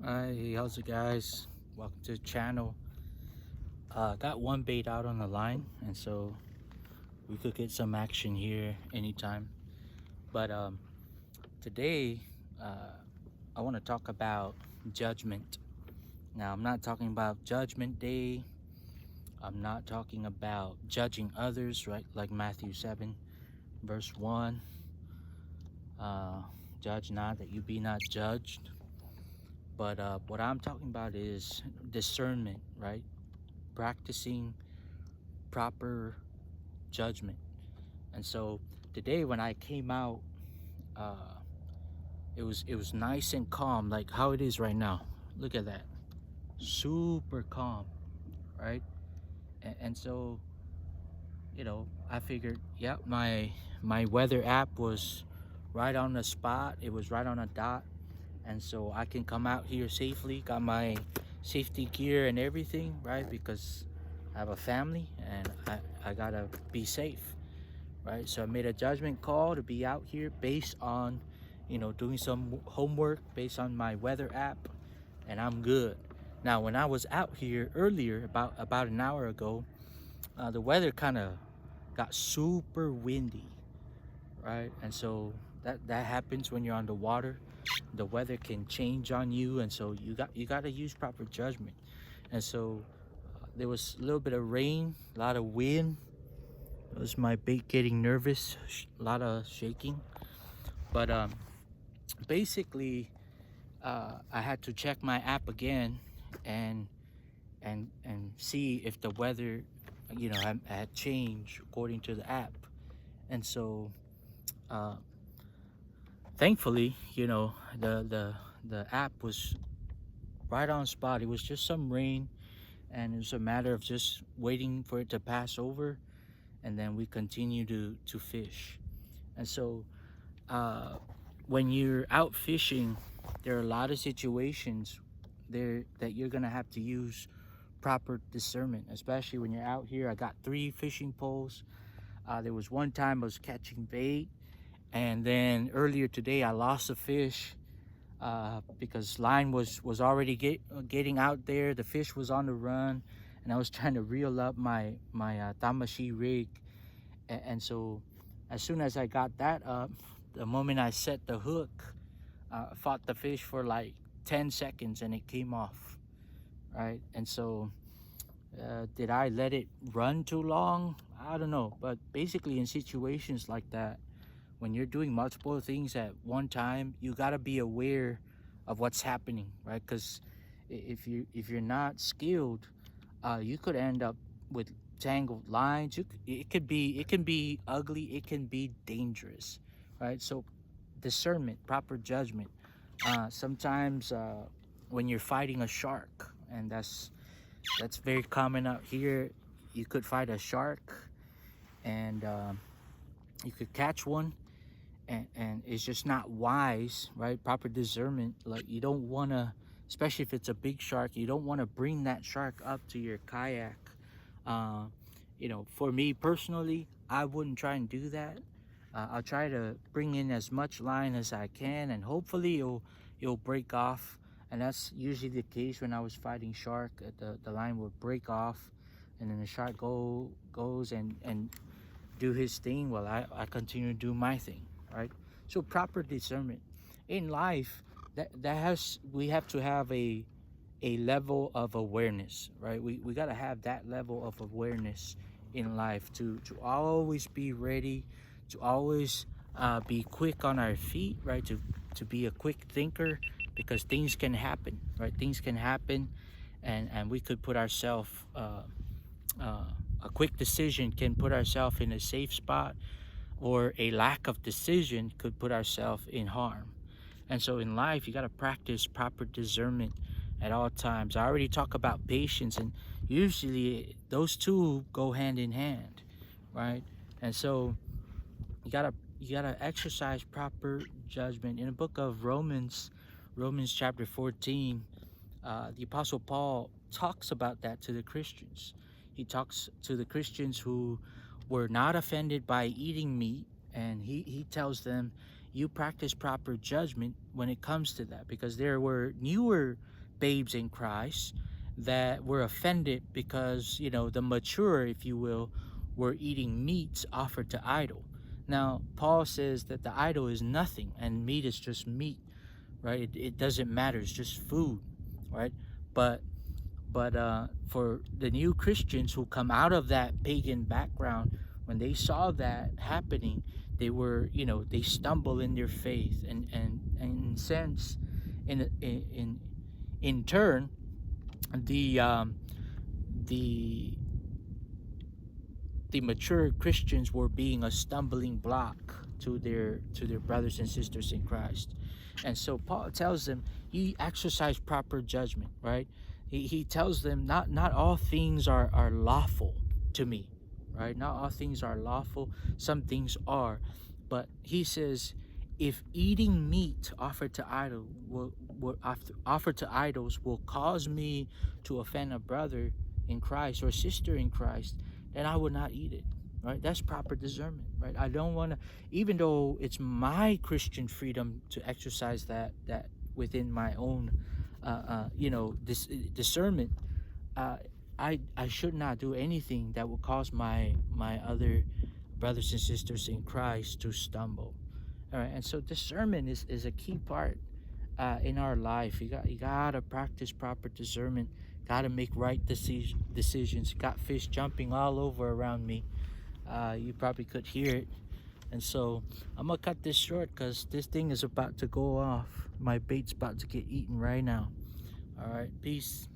Hi, how's it guys? Welcome to the channel. Got one bait out on the line, and so we could get some action here anytime. But today, uh, I want to talk about judgment. Now, I'm not talking about Judgment Day. I'm not talking about judging others, right? Like Matthew 7, verse 1. Judge not that you be not judged. But what I'm talking about is discernment, right? Practicing proper judgment. And so today when I came out, uh, it was nice and calm, like how it is right now. Look at that, super calm, right? And so I figured, yeah, my weather app was right on the spot. It was right on a dot, and so I can come out here safely. Got my safety gear and everything, right? Because I have a family and I gotta be safe, right? So I made a judgment call to be out here based on, doing some homework based on my weather app, and I'm good. Now, when I was out here earlier, about an hour ago, the weather kind of got super windy, right? And so that happens when you're on the water. The weather can change on you, and so you got to use proper judgment. And so there was a little bit of rain, a lot of wind. It was my bait getting nervous, a lot of shaking. But basically, I had to check my app again and see if the weather, had changed according to the app. And so, uh, thankfully, the app was right on spot. It was just some rain, and it was a matter of just waiting for it to pass over, and then we continue to fish. And so uh, when you're out fishing, there are a lot of situations there that you're gonna have to use proper discernment, especially when you're out here. I got 3 fishing poles. There was one time I was catching bait, and then earlier today I lost a fish because line was already getting out there. The fish was on the run, and I was trying to reel up my Tamashi rig, and so as soon as I got that up, the moment I set the hook, fought the fish for like 10 seconds and it came off, right? And so did I let it run too long? I don't know, but basically in situations like that, when you're doing multiple things at one time, you got to be aware of what's happening, right? Because if you're not skilled, you could end up with tangled lines. It can be ugly. It can be dangerous, right? So discernment, proper judgment. Sometimes when you're fighting a shark, and that's very common out here, you could fight a shark, and you could catch one, and it's just not wise, right? Proper discernment, like you don't want to, especially if it's a big shark, you don't want to bring that shark up to your kayak. uh, for me personally, I wouldn't try and do that. I'll try to bring in as much line as I can, and hopefully it'll break off. And that's usually the case when I was fighting shark. The line would break off, and then the shark goes and do his thing while I continue to do my thing, right? So proper discernment in life, that has we have to have a level of awareness, right? We got to have that level of awareness in life to always be ready, to always be quick on our feet, right? To be a quick thinker, because things can happen, right? Things can happen, and we could put ourselves uh, a quick decision can put ourselves in a safe spot, or a lack of decision could put ourselves in harm. And so in life, you got to practice proper discernment at all times. I already talked about patience, and usually those two go hand in hand, right? And so you gotta exercise proper judgment. In the book of Romans chapter 14, the Apostle Paul talks about that to the Christians. He talks to the Christians who were not offended by eating meat, and he tells them, you practice proper judgment when it comes to that, because there were newer babes in Christ that were offended because, you know, the mature, if you will, were eating meats offered to idol. Now, Paul says that the idol is nothing and meat is just meat, right? It doesn't matter. It's just food, right? But for the new Christians who come out of that pagan background, when they saw that happening, they were, you know, they stumble in their faith, and in sense, in turn, the the mature Christians were being a stumbling block to their brothers and sisters in Christ. And so Paul tells them, you exercise proper judgment, right? He tells them, not all things are lawful to me, right? Not all things are lawful. Some things are. But he says, if eating meat offered to idols will cause me to offend a brother in Christ or sister in Christ, then I would not eat it, right? That's proper discernment, right? I don't want to, even though it's my Christian freedom to exercise that within my own, this discernment, I should not do anything that will cause my other brothers and sisters in Christ to stumble. All right, and so discernment is a key part in our life. You gotta practice proper discernment. Gotta make right decisions. Got fish jumping all over around me. You probably could hear it. And so I'm gonna cut this short because this thing is about to go off. My bait's about to get eaten right now. All right, peace.